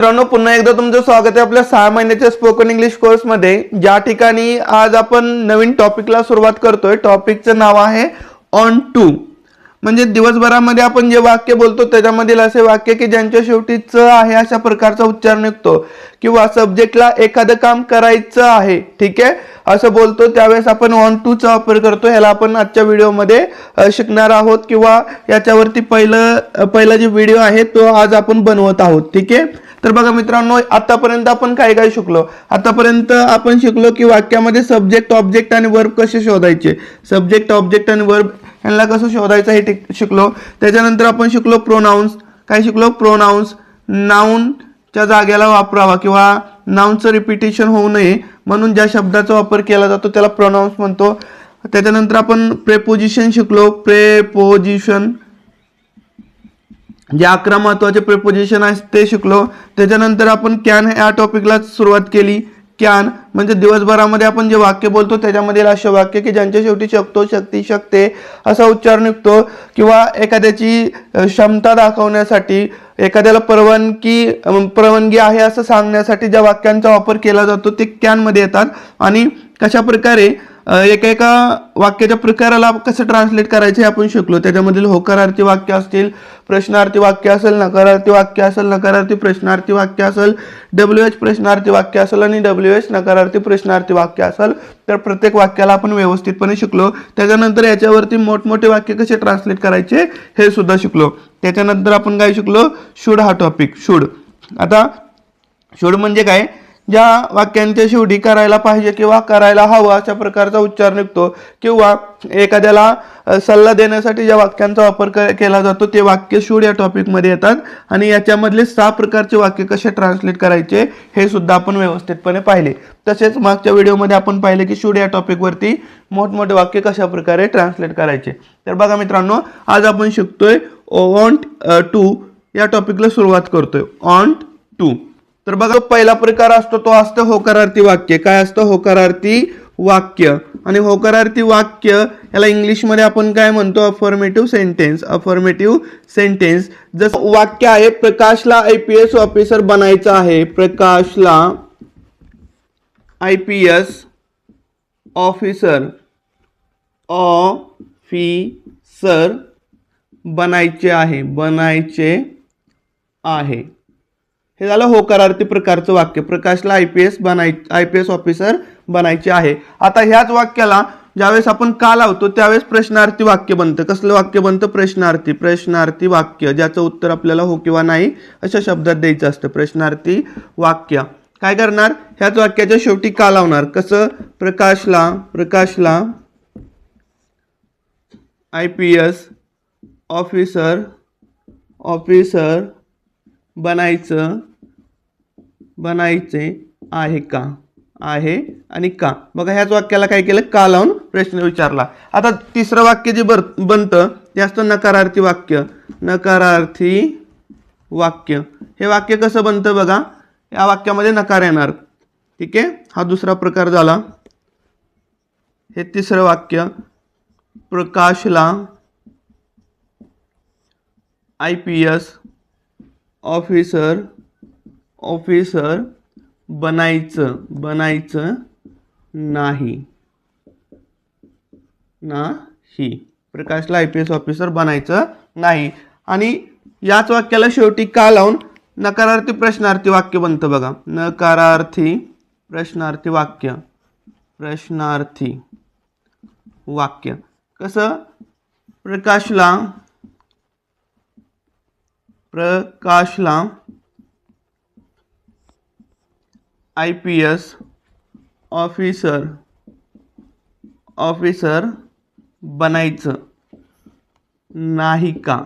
मित्रांनो, पुन्हा एकदा तुमचं स्वागत आहे आपल्या 6 महिन्याच्या स्पोकन इंग्लिश कोर्समध्ये. ज्या ठिकाणी आज आपण नवीन टॉपिकला सुरुवात करतोय. टॉपिकचं नाव आहे ऑन टू. म्हणजे दिवसभरामध्ये आपण जे वाक्य बोलतो त्याच्यामधील असे वाक्य की ज्यांच्या शेवटी च आहे अशा प्रकारचा उच्चार निघतो, किंवा सब्जेक्टला एखादं काम करायचं आहे, ठीक आहे, असं बोलतो त्यावेळेस आपण ऑन टू चा वापर करतो. ह्याला आपण आजच्या व्हिडिओमध्ये शिकणार आहोत, किंवा याच्यावरती पहिला जो व्हिडिओ आहे तो आज आपण बनवत आहोत. ठीक आहे, तर बघा मित्रांनो, आतापर्यंत आपण काय काय शिकलो. आतापर्यंत आपण शिकलो की वाक्यामध्ये सब्जेक्ट, ऑब्जेक्ट आणि वर्ब कसे शोधायचे. सब्जेक्ट, ऑब्जेक्ट आणि वर्ब यांना कसं शोधायचं हे शिकलो. त्याच्यानंतर आपण शिकलो प्रोनाउन्स. काय शिकलो? प्रोनाउन्स. नाऊनच्या जागेला वापरावा किंवा नाऊनचं रिपिटेशन होऊ नये म्हणून ज्या शब्दाचा वापर केला जातो त्याला प्रोनाउन्स म्हणतो. त्याच्यानंतर आपण प्रेपोजिशन शिकलो. प्रेपोजिशन, जे 11 महत्वाचे प्रेपोजिशन आहेत ते शिकलो. त्याच्यानंतर आपण कॅन या टॉपिकला सुरुवात केली. कॅन म्हणजे दिवसभरामध्ये आपण जे वाक्य बोलतो त्याच्यामधील असे वाक्य की ज्यांच्या शेवटी शकतो, शक्ती, शकते असा उच्चार निघतो, किंवा एखाद्याची क्षमता दाखवण्यासाठी, एखाद्याला परवानगी आहे असं सांगण्यासाठी ज्या वाक्यांचा वापर केला जातो ते कॅन मध्ये येतात. आणि कशा प्रकारे एका वाक्याच्या प्रकाराला कसं ट्रान्सलेट करायचे आपण शिकलो. त्याच्यामधील होकारार्थी वाक्य असतील, प्रश्नार्थी वाक्य असेल, नकारार्थी वाक्य असेल, नकारार्थी प्रश्नार्थी वाक्य असेल, WH प्रश्नार्थी वाक्य असेल आणि WH नकारार्थी प्रश्नार्थी वाक्य असेल, तर प्रत्येक वाक्याला आपण व्यवस्थितपणे शिकलो. त्याच्यानंतर याच्यावरती मोठमोठे वाक्य कसे ट्रान्सलेट करायचे हे सुद्धा शिकलो. त्याच्यानंतर आपण काय शिकलो? शुड हा टॉपिक. शुड. आता शुड म्हणजे काय? ज्या वाक्यांच्या शेवटी करायला पाहिजे किंवा करायला हवं अशा प्रकारचा उच्चार निघतो, किंवा एखाद्याला सल्ला देण्यासाठी ज्या वाक्यांचा वापर केला जातो ते वाक्य शुड या टॉपिकमध्ये येतात. आणि याच्यामधले 6 प्रकारचे वाक्य कसे ट्रान्सलेट करायचे हे सुद्धा आपण व्यवस्थितपणे पाहिले. तसेच मागच्या व्हिडिओमध्ये आपण पाहिले की शुड या टॉपिकवरती मोठमोठे वाक्य कशा प्रकारे ट्रान्सलेट करायचे. तर बघा मित्रांनो, आज आपण शिकतोय वॉन्ट टू या टॉपिकला सुरुवात करतोय. On to. तर बघा, पहिला प्रकार असतो तो असतो होकारार्थी वाक्य. काय असतं? होकारार्थी वाक्य. आणि होकारार्थी वाक्य याला इंग्लिशमध्ये आपण काय म्हणतो? Affirmative sentence. Affirmative sentence. जसं वाक्य आहे, प्रकाशला IPS ऑफिसर बनायचं आहे. प्रकाशला IPS ऑफिसर बनायचे आहे. बनायचे आहे. हे झालं होकारार्थी प्रकारचं वाक्य. प्रकाशला IPS ऑफिसर बनायचे आहे. आता ह्याच वाक्याला ज्यावेळेस आपण का लावतो त्यावेळेस प्रश्नार्थी वाक्य बनतं. कसलं वाक्य बनतं? प्रश्नार्थी. प्रश्नार्थी वाक्य, ज्याचं उत्तर आपल्याला हो किंवा नाही अशा शब्दात द्यायचं असतं. प्रश्नार्थी वाक्य. काय करणार? ह्याच वाक्याच्या शेवटी का लावणार. कसं? प्रकाशला IPS ऑफिसर बनायचे आहे का? आहे आणि का. बघा, ह्याच वाक्याला काय केलं? का लावून प्रश्न विचारला. आता तिसरं वाक्य जे बनतं ते असतं नकारार्थी वाक्य. नकारार्थी वाक्य. हे वाक्य कसं बनतं? बघा, या वाक्यामध्ये नकार येणार. ठीक आहे, हा दुसरा प्रकार झाला. हे तिसरं वाक्य, प्रकाशला IPS ऑफिसर बनायचं नाही. प्रकाशला IPS ऑफिसर बनायचं नाही. आणि याच वाक्याला शेवटी का लावून नकारार्थी प्रश्नार्थी वाक्य बनतं. बघा, नकारार्थी प्रश्नार्थी वाक्य. प्रश्नार्थी वाक्य कसं? प्रकाशला IPS ऑफिसर बनायचं नाही का?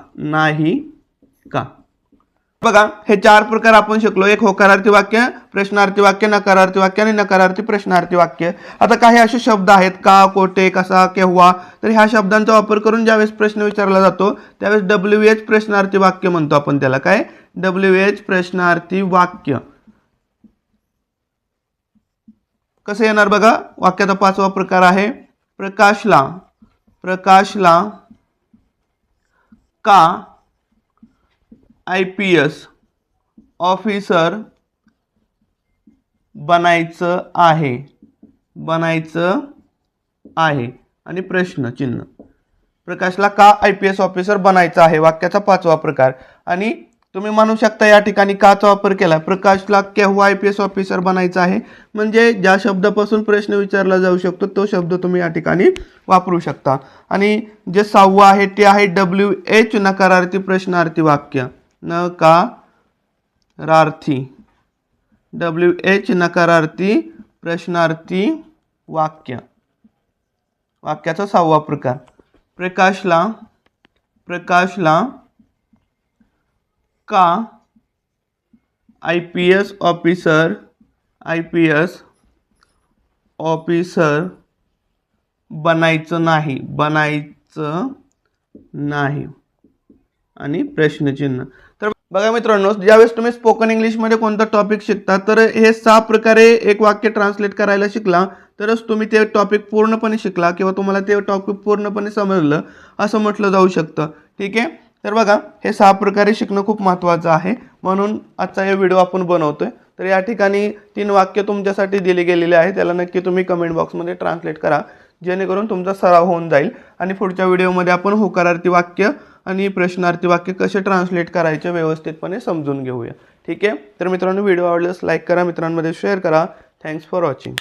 बघा, हे 4 प्रकार आपण शिकलो. एक होकारार्थी वाक्य, प्रश्नार्थी वाक्य, नकारार्थी वाक्य आणि नकारार्थी प्रश्नार्थी वाक्य. आता काही असे शब्द आहेत, का, कोठे, कसा, केव्हा, तर ह्या शब्दांचा वापर करून ज्यावेळेस प्रश्न विचारला जातो त्यावेळेस WH प्रश्नार्थी वाक्य म्हणतो आपण त्याला. काय? WH प्रश्नार्थी वाक्य. कसं येणार? बघा, वाक्याचा 5वा प्रकार आहे प्रकाशला का IPS ऑफिसर बनायचं आहे आणि प्रश्नचिन्ह. प्रकाशला का IPS ऑफिसर बनायचं आहे, वाक्याचा 5वा प्रकार. आणि तुम्ही म्हणू शकता या ठिकाणी काचा वापर केला. प्रकाशला केव्हा IPS ऑफिसर बनायचं आहे, म्हणजे ज्या शब्दापासून प्रश्न विचारला जाऊ शकतो तो शब्द तुम्ही या ठिकाणी वापरू शकता. आणि जे 6वं आहे ते आहे WH नकारार्थी प्रश्नार्थी वाक्य. WH नकारार्थी प्रश्नार्थी वाक्य. वाक्याचा 6वा प्रकार. प्रकाशला का IPS ऑफिसर बनायचं नाही आणि प्रश्नचिन्ह. तर बघा मित्रांनो, ज्यावेळेस तुम्ही स्पोकन इंग्लिशमध्ये कोणता टॉपिक शिकता तर हे 6 प्रकारे एक वाक्य ट्रान्सलेट करायला शिकला तरच तुम्ही ते टॉपिक पूर्णपणे शिकला किंवा तुम्हाला ते टॉपिक पूर्णपणे समजलं असं म्हटलं जाऊ शकतं. ठीक आहे. तर बघा, हे 6 प्रकारे शिकणं खूप महत्त्वाचं आहे, म्हणून आजचा हे व्हिडिओ आपण बनवतोय. तर या ठिकाणी 3 वाक्य तुमच्यासाठी दिली गेलेली आहे, त्याला नक्की तुम्ही कमेंट बॉक्समध्ये ट्रान्सलेट करा, जेणेकरून तुमचा सराव होऊन जाईल. आणि पुढच्या व्हिडिओमध्ये आपण होकारार्थी वाक्य आणि प्रश्नार्थी वाक्य कसे ट्रान्सलेट करायचे व्यवस्थितपणे समजून घेऊया. ठीक आहे. तर मित्रांनो, व्हिडिओ आवडल्यास लाईक करा, मित्रांमध्ये शेअर करा. Thanks for watching.